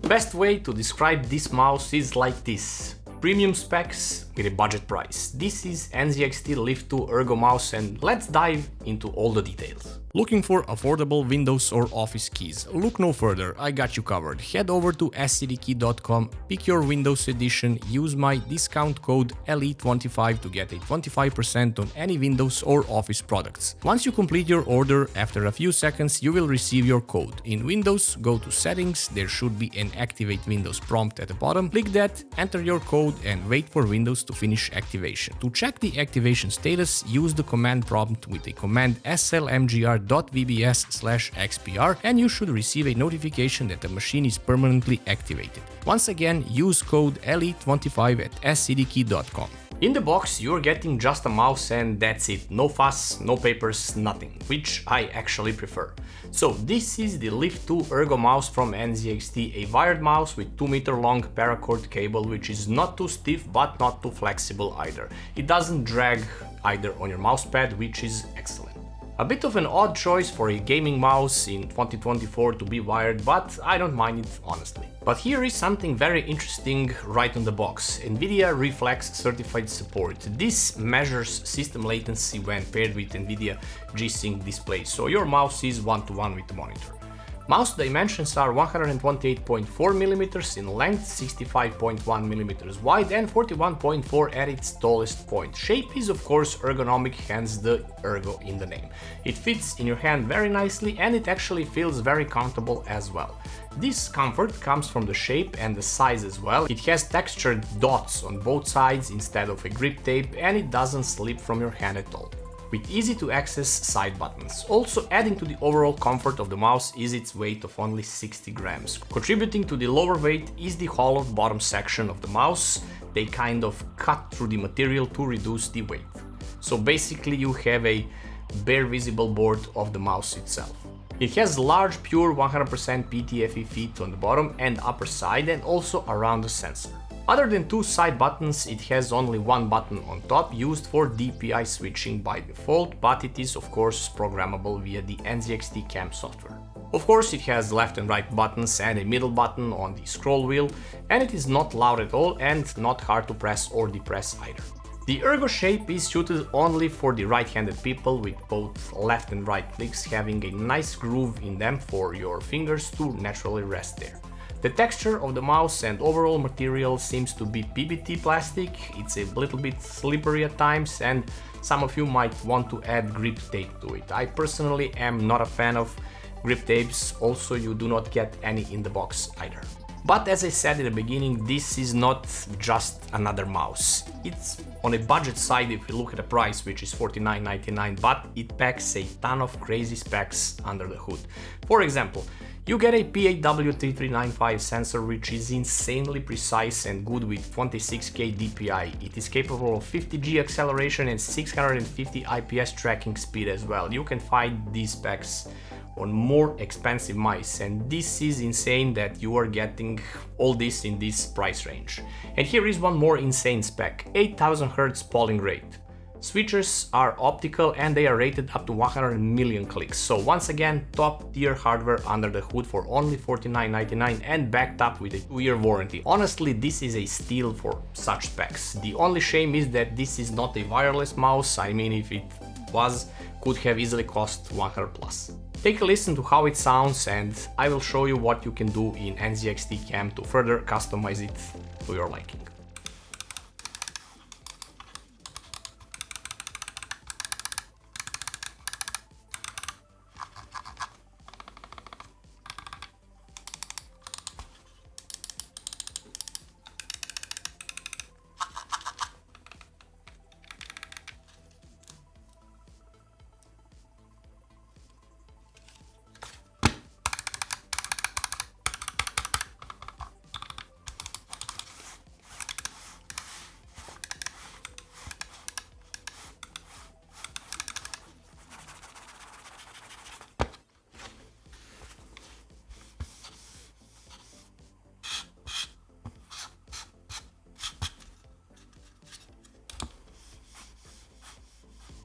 Best way to describe this mouse is like this. Premium specs with a budget price. This is NZXT Lift 2 Ergo mouse, and let's dive into all the details. Looking for affordable Windows or Office keys? Look no further, I got you covered. Head over to scdkey.com, pick your Windows edition, use my discount code LE25 to get a 25% on any Windows or Office products. Once you complete your order, after a few seconds you will receive your code. In Windows, go to Settings, there should be an Activate Windows prompt at the bottom. Click that, enter your code and wait for Windows to finish activation. To check the activation status, use the command prompt with the command slmgr.vbs/xpr and you should receive a notification that the machine is permanently activated. Once again, use code LE25 at scdkey.com. In the box you're getting just a mouse and that's it. No fuss, no papers, nothing, which I actually prefer. So this is the Lift 2 Ergo mouse from NZXT, a wired mouse with 2-meter long paracord cable, which is not too stiff but not too flexible either. It doesn't drag either on your mousepad, which is excellent. A bit of an odd choice for a gaming mouse in 2024 to be wired, but I don't mind it honestly. But here is something very interesting right on the box. NVIDIA Reflex certified support. This measures system latency when paired with NVIDIA G-Sync display, so your mouse is one-to-one with the monitor. Mouse dimensions are 128.4mm in length, 65.1mm wide and 41.4 at its tallest point. Shape is of course ergonomic, hence the Ergo in the name. It fits in your hand very nicely and it actually feels very comfortable as well. This comfort comes from the shape and the size as well. It has textured dots on both sides instead of a grip tape and it doesn't slip from your hand at all, with easy to access side buttons. Also adding to the overall comfort of the mouse is its weight of only 60 grams. Contributing to the lower weight is the hollowed bottom section of the mouse. They kind of cut through the material to reduce the weight. So basically you have a bare visible board of the mouse itself. It has large pure 100% PTFE feet on the bottom and upper side and also around the sensor. Other than two side buttons, it has only one button on top used for DPI switching by default, but it is of course programmable via the NZXT Cam software. Of course it has left and right buttons and a middle button on the scroll wheel, and it is not loud at all and not hard to press or depress either. The Ergo shape is suited only for the right-handed people, with both left and right clicks having a nice groove in them for your fingers to naturally rest there. The texture of the mouse and overall material seems to be PBT plastic. It's a little bit slippery at times and some of you might want to add grip tape to it. I personally am not a fan of grip tapes, also you do not get any in the box either. But as I said in the beginning, this is not just another mouse. It's on a budget side if you look at the price, which is $49.99, but it packs a ton of crazy specs under the hood. For example, you get a PAW3395 sensor, which is insanely precise and good with 26K DPI. It is capable of 50G acceleration and 650 IPS tracking speed as well. You can find these specs on more expensive mice, and this is insane that you are getting all this in this price range. And here is one more insane spec: 8000 Hz polling rate. Switchers are optical and they are rated up to 100 million clicks. So once again, top tier hardware under the hood for only $49.99 and backed up with a 2-year warranty. Honestly, this is a steal for such specs. The only shame is that this is not a wireless mouse. I mean, if it was, could have easily cost 100 plus. Take a listen to how it sounds and I will show you what you can do in NZXT Cam to further customize it to your liking.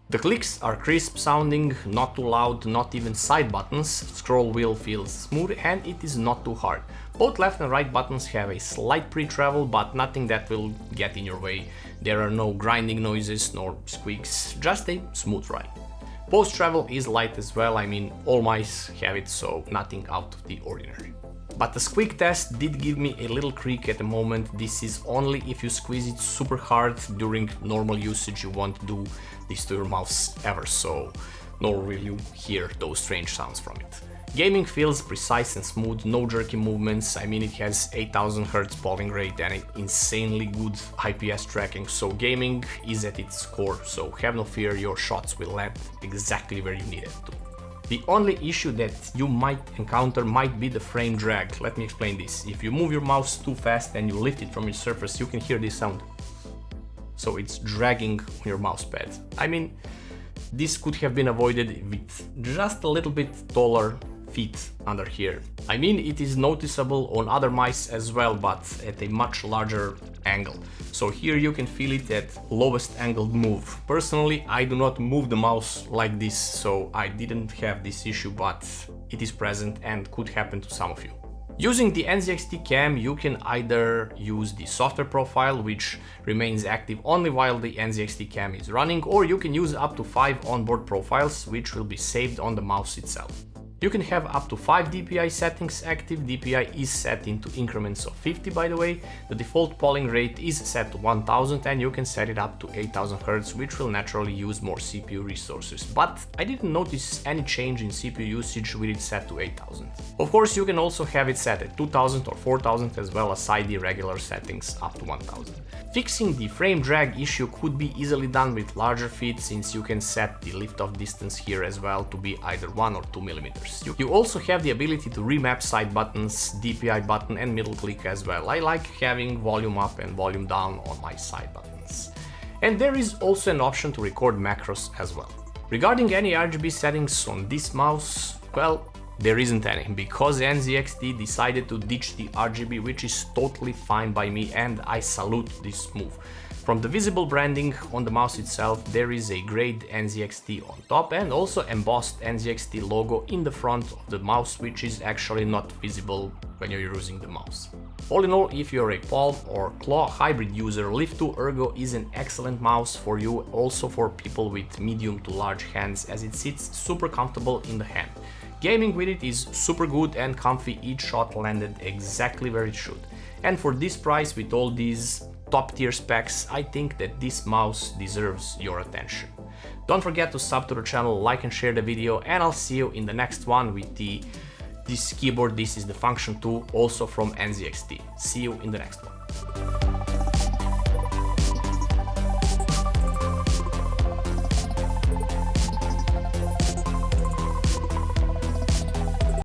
The clicks are crisp sounding, not too loud, not even side buttons, scroll wheel feels smooth and it is not too hard. Both left and right buttons have a slight pre-travel, but nothing that will get in your way. There are no grinding noises nor squeaks, just a smooth ride. Post-travel is light as well, I mean all mice have it, so nothing out of the ordinary. But the squeak test did give me a little creak at the moment. This is only if you squeeze it super hard. During normal usage you won't do this to your mouse ever, so nor will you hear those strange sounds from it. Gaming feels precise and smooth, no jerky movements. I mean, it has 8000 Hz polling rate and an insanely good IPS tracking, so gaming is at its core, so have no fear, your shots will land exactly where you need it to. The only issue that you might encounter might be the frame drag. Let me explain this. If you move your mouse too fast and you lift it from your surface, you can hear this sound. So it's dragging on your mouse pad. I mean, this could have been avoided with just a little bit taller feet under here. I mean, it is noticeable on other mice as well, but at a much larger angle. So here you can feel it at lowest angled move. Personally, I do not move the mouse like this, so I didn't have this issue, but it is present and could happen to some of you. Using the NZXT cam, you can either use the software profile, which remains active only while the NZXT cam is running, or you can use up to 5 onboard profiles, which will be saved on the mouse itself. You can have up to 5 DPI settings active. DPI is set into increments of 50, by the way. The default polling rate is set to 1000 and you can set it up to 8000 Hz, which will naturally use more CPU resources. But I didn't notice any change in CPU usage with it set to 8000. Of course, you can also have it set at 2000 or 4000 as well as the regular settings up to 1000. Fixing the frame drag issue could be easily done with larger feet, since you can set the lift-off distance here as well to be either 1 or 2 millimeters. You also have the ability to remap side buttons, DPI button and middle click as well. I like having volume up and volume down on my side buttons. And there is also an option to record macros as well. Regarding any RGB settings on this mouse, well, there isn't any, because NZXT decided to ditch the RGB, which is totally fine by me and I salute this move. From the visible branding on the mouse itself, there is a grayed NZXT on top and also embossed NZXT logo in the front of the mouse, which is actually not visible when you're using the mouse. All in all, if you're a palm or claw hybrid user, Lift 2 Ergo is an excellent mouse for you, also for people with medium to large hands, as it sits super comfortable in the hand. Gaming with it is super good and comfy, each shot landed exactly where it should. And for this price, with all these top tier specs, I think that this mouse deserves your attention. Don't forget to sub to the channel, like and share the video, and I'll see you in the next one with this keyboard. This is the Function 2, also from NZXT. See you in the next one.